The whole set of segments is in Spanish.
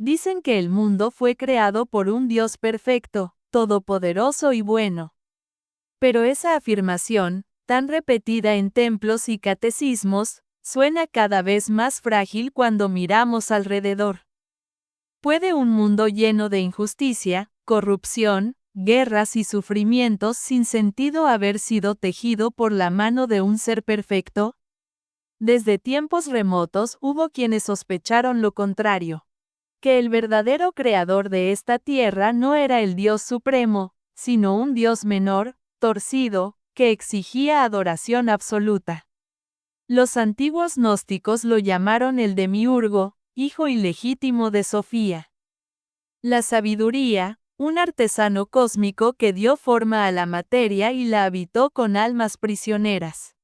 Dicen que el mundo fue creado por un Dios perfecto, todopoderoso y bueno. Pero esa afirmación, tan repetida en templos y catecismos, suena cada vez más frágil cuando miramos alrededor. ¿Puede un mundo lleno de injusticia, corrupción, guerras y sufrimientos sin sentido haber sido tejido por la mano de un ser perfecto? Desde tiempos remotos hubo quienes sospecharon lo contrario, que el verdadero creador de esta tierra no era el Dios supremo, sino un Dios menor, torcido, que exigía adoración absoluta. Los antiguos gnósticos lo llamaron el Demiurgo, hijo ilegítimo de Sofía. La sabiduría, un artesano cósmico que dio forma a la materia y la habitó con almas prisioneras.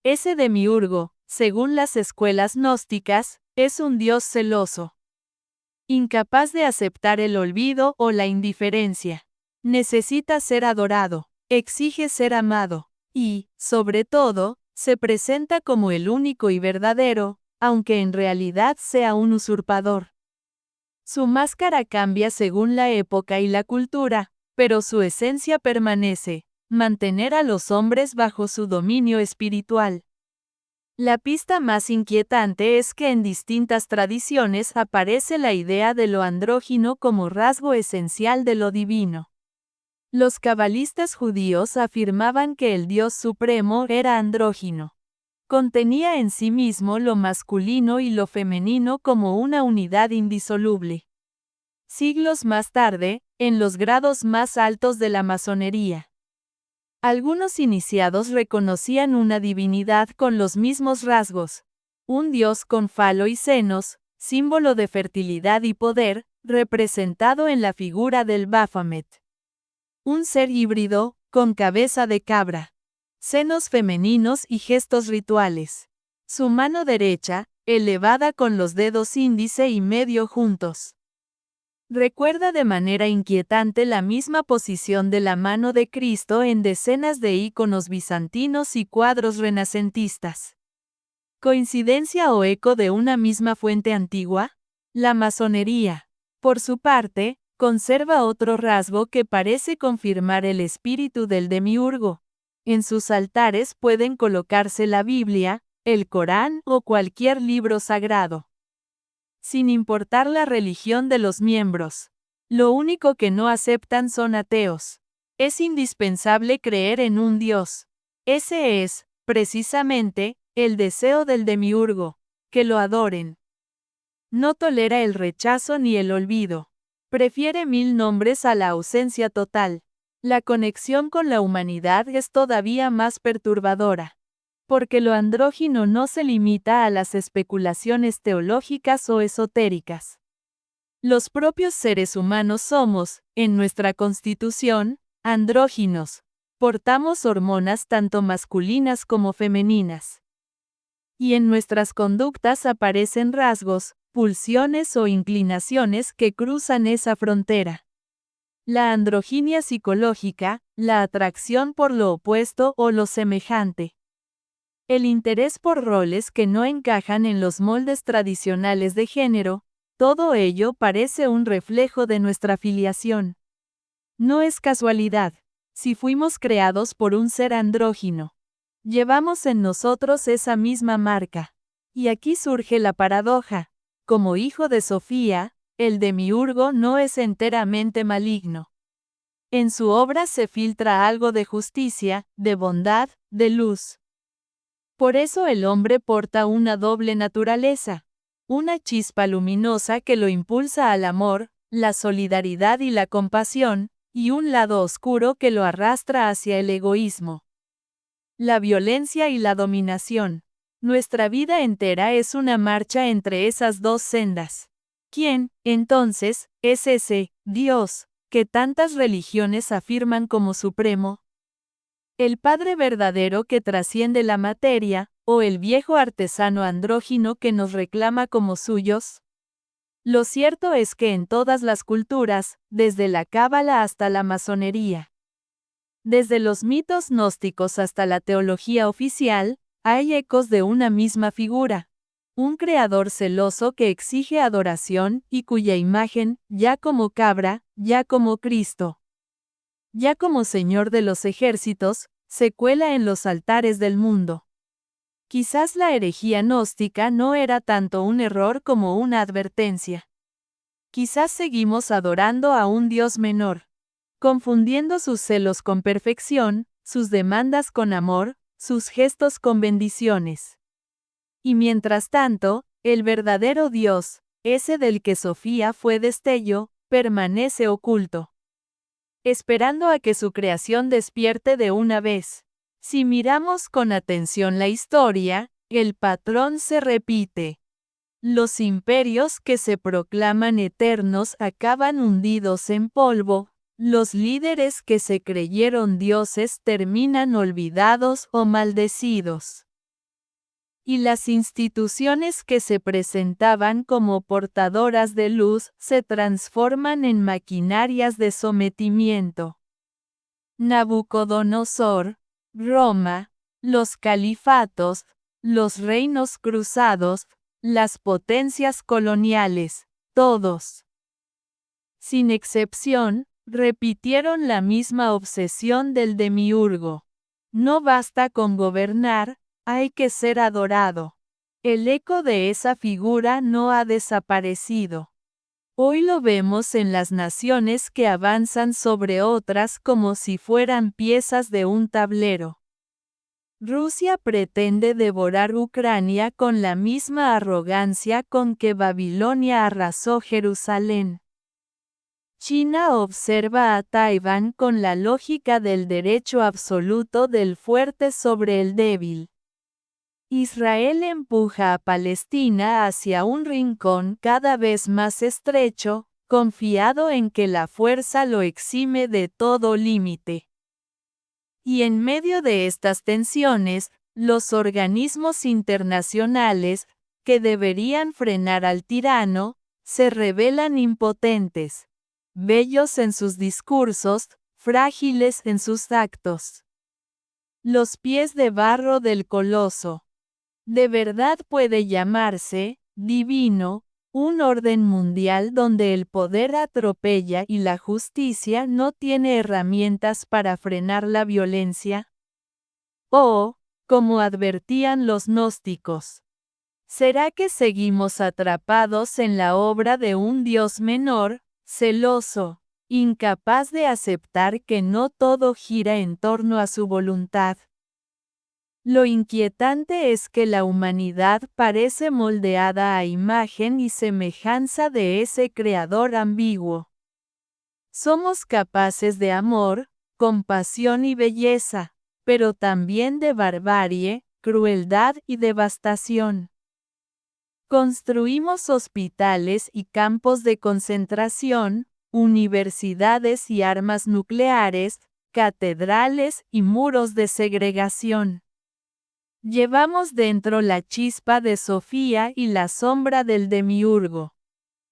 Ese Demiurgo, según las escuelas gnósticas, es un Dios celoso, incapaz de aceptar el olvido o la indiferencia. Necesita ser adorado, exige ser amado, y, sobre todo, se presenta como el único y verdadero, aunque en realidad sea un usurpador. Su máscara cambia según la época y la cultura, pero su esencia permanece: mantener a los hombres bajo su dominio espiritual. La pista más inquietante es que en distintas tradiciones aparece la idea de lo andrógino como rasgo esencial de lo divino. Los cabalistas judíos afirmaban que el Dios supremo era andrógino. Contenía en sí mismo lo masculino y lo femenino como una unidad indisoluble. Siglos más tarde, en los grados más altos de la masonería, algunos iniciados reconocían una divinidad con los mismos rasgos: un dios con falo y senos, símbolo de fertilidad y poder, representado en la figura del Baphomet. Un ser híbrido, con cabeza de cabra, senos femeninos y gestos rituales. Su mano derecha, elevada con los dedos índice y medio juntos. Recuerda de manera inquietante la misma posición de la mano de Cristo en decenas de íconos bizantinos y cuadros renacentistas. ¿Coincidencia o eco de una misma fuente antigua? La masonería, por su parte, conserva otro rasgo que parece confirmar el espíritu del demiurgo. En sus altares pueden colocarse la Biblia, el Corán o cualquier libro sagrado, sin importar la religión de los miembros. Lo único que no aceptan son ateos. Es indispensable creer en un Dios. Ese es, precisamente, el deseo del demiurgo: que lo adoren. No tolera el rechazo ni el olvido. Prefiere 1000 nombres a la ausencia total. La conexión con la humanidad es todavía más perturbadora, porque lo andrógino no se limita a las especulaciones teológicas o esotéricas. Los propios seres humanos somos, en nuestra constitución, andróginos. Portamos hormonas tanto masculinas como femeninas. Y en nuestras conductas aparecen rasgos, pulsiones o inclinaciones que cruzan esa frontera. La androginia psicológica, la atracción por lo opuesto o lo semejante. El interés por roles que no encajan en los moldes tradicionales de género, todo ello parece un reflejo de nuestra filiación. No es casualidad, si fuimos creados por un ser andrógino. Llevamos en nosotros esa misma marca. Y aquí surge la paradoja: como hijo de Sofía, el demiurgo no es enteramente maligno. En su obra se filtra algo de justicia, de bondad, de luz. Por eso el hombre porta una doble naturaleza, una chispa luminosa que lo impulsa al amor, la solidaridad y la compasión, y un lado oscuro que lo arrastra hacia el egoísmo, la violencia y la dominación. Nuestra vida entera es una marcha entre esas dos sendas. ¿Quién, entonces, es ese Dios que tantas religiones afirman como supremo? ¿El Padre verdadero que trasciende la materia, o el viejo artesano andrógino que nos reclama como suyos? Lo cierto es que en todas las culturas, desde la cábala hasta la masonería, desde los mitos gnósticos hasta la teología oficial, hay ecos de una misma figura: un creador celoso que exige adoración y cuya imagen, ya como cabra, ya como Cristo, ya como Señor de los ejércitos, se cuela en los altares del mundo. Quizás la herejía gnóstica no era tanto un error como una advertencia. Quizás seguimos adorando a un Dios menor, confundiendo sus celos con perfección, sus demandas con amor, sus gestos con bendiciones. Y mientras tanto, el verdadero Dios, ese del que Sofía fue destello, permanece oculto, esperando a que su creación despierte de una vez. Si miramos con atención la historia, el patrón se repite. Los imperios que se proclaman eternos acaban hundidos en polvo, los líderes que se creyeron dioses terminan olvidados o maldecidos. Y las instituciones que se presentaban como portadoras de luz se transforman en maquinarias de sometimiento. Nabucodonosor, Roma, los califatos, los reinos cruzados, las potencias coloniales, todos, sin excepción, repitieron la misma obsesión del demiurgo. No basta con gobernar, hay que ser adorado. El eco de esa figura no ha desaparecido. Hoy lo vemos en las naciones que avanzan sobre otras como si fueran piezas de un tablero. Rusia pretende devorar Ucrania con la misma arrogancia con que Babilonia arrasó Jerusalén. China observa a Taiwán con la lógica del derecho absoluto del fuerte sobre el débil. Israel empuja a Palestina hacia un rincón cada vez más estrecho, confiado en que la fuerza lo exime de todo límite. Y en medio de estas tensiones, los organismos internacionales, que deberían frenar al tirano, se revelan impotentes, bellos en sus discursos, frágiles en sus actos. Los pies de barro del coloso. ¿De verdad puede llamarse divino un orden mundial donde el poder atropella y la justicia no tiene herramientas para frenar la violencia? O, como advertían los gnósticos, ¿será que seguimos atrapados en la obra de un Dios menor, celoso, incapaz de aceptar que no todo gira en torno a su voluntad? Lo inquietante es que la humanidad parece moldeada a imagen y semejanza de ese creador ambiguo. Somos capaces de amor, compasión y belleza, pero también de barbarie, crueldad y devastación. Construimos hospitales y campos de concentración, universidades y armas nucleares, catedrales y muros de segregación. Llevamos dentro la chispa de Sofía y la sombra del demiurgo.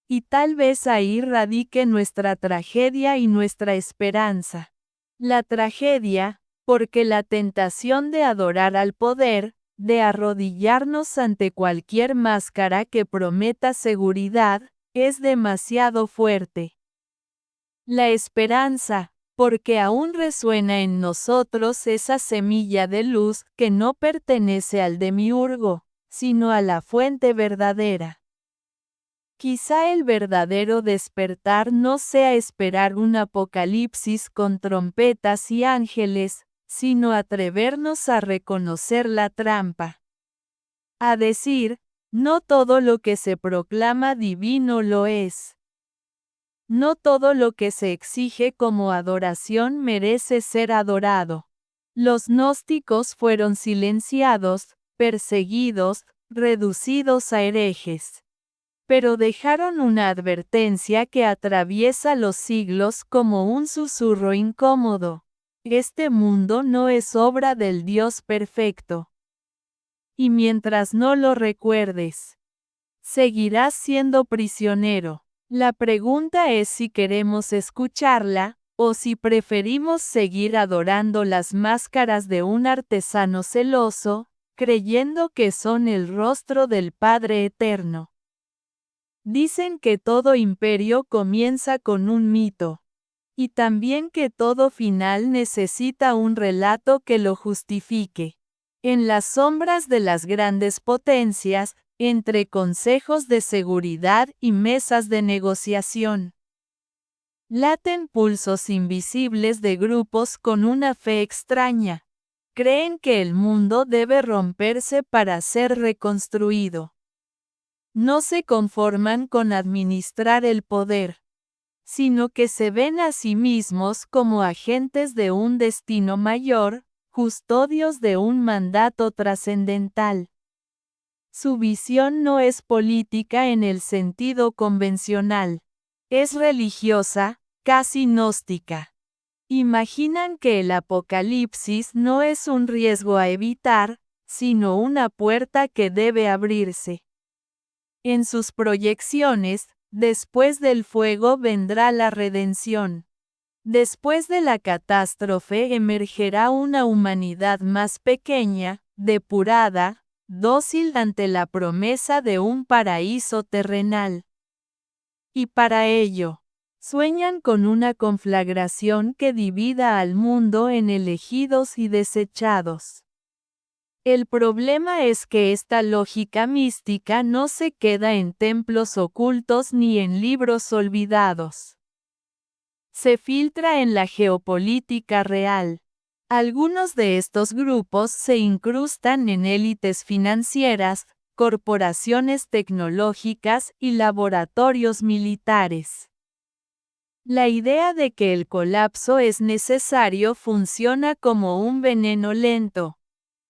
Y tal vez ahí radique nuestra tragedia y nuestra esperanza. La tragedia, porque la tentación de adorar al poder, de arrodillarnos ante cualquier máscara que prometa seguridad, es demasiado fuerte. La esperanza, porque aún resuena en nosotros esa semilla de luz que no pertenece al demiurgo, sino a la fuente verdadera. Quizá el verdadero despertar no sea esperar un apocalipsis con trompetas y ángeles, sino atrevernos a reconocer la trampa. A decir, no todo lo que se proclama divino lo es. No todo lo que se exige como adoración merece ser adorado. Los gnósticos fueron silenciados, perseguidos, reducidos a herejes. Pero dejaron una advertencia que atraviesa los siglos como un susurro incómodo. Este mundo no es obra del Dios perfecto. Y mientras no lo recuerdes, seguirás siendo prisionero. La pregunta es si queremos escucharla, o si preferimos seguir adorando las máscaras de un artesano celoso, creyendo que son el rostro del Padre Eterno. Dicen que todo imperio comienza con un mito, y también que todo final necesita un relato que lo justifique. En las sombras de las grandes potencias, entre consejos de seguridad y mesas de negociación, laten pulsos invisibles de grupos con una fe extraña. Creen que el mundo debe romperse para ser reconstruido. No se conforman con administrar el poder, sino que se ven a sí mismos como agentes de un destino mayor, custodios de un mandato trascendental. Su visión no es política en el sentido convencional. Es religiosa, casi gnóstica. Imaginan que el apocalipsis no es un riesgo a evitar, sino una puerta que debe abrirse. En sus proyecciones, después del fuego vendrá la redención. Después de la catástrofe emergerá una humanidad más pequeña, depurada, dócil ante la promesa de un paraíso terrenal. Y para ello, sueñan con una conflagración que divida al mundo en elegidos y desechados. El problema es que esta lógica mística no se queda en templos ocultos ni en libros olvidados. Se filtra en la geopolítica real. Algunos de estos grupos se incrustan en élites financieras, corporaciones tecnológicas y laboratorios militares. La idea de que el colapso es necesario funciona como un veneno lento.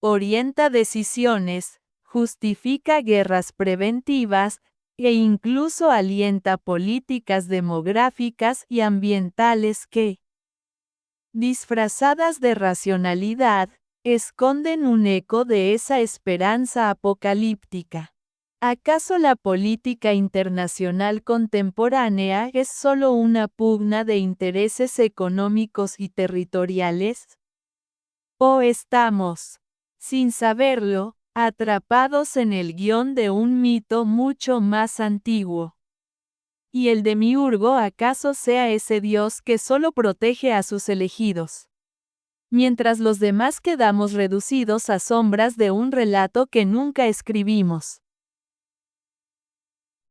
Orienta decisiones, justifica guerras preventivas, e incluso alienta políticas demográficas y ambientales que, disfrazadas de racionalidad, esconden un eco de esa esperanza apocalíptica. ¿Acaso la política internacional contemporánea es solo una pugna de intereses económicos y territoriales? ¿O estamos, sin saberlo, atrapados en el guión de un mito mucho más antiguo? ¿Y el demiurgo acaso sea ese Dios que solo protege a sus elegidos, mientras los demás quedamos reducidos a sombras de un relato que nunca escribimos?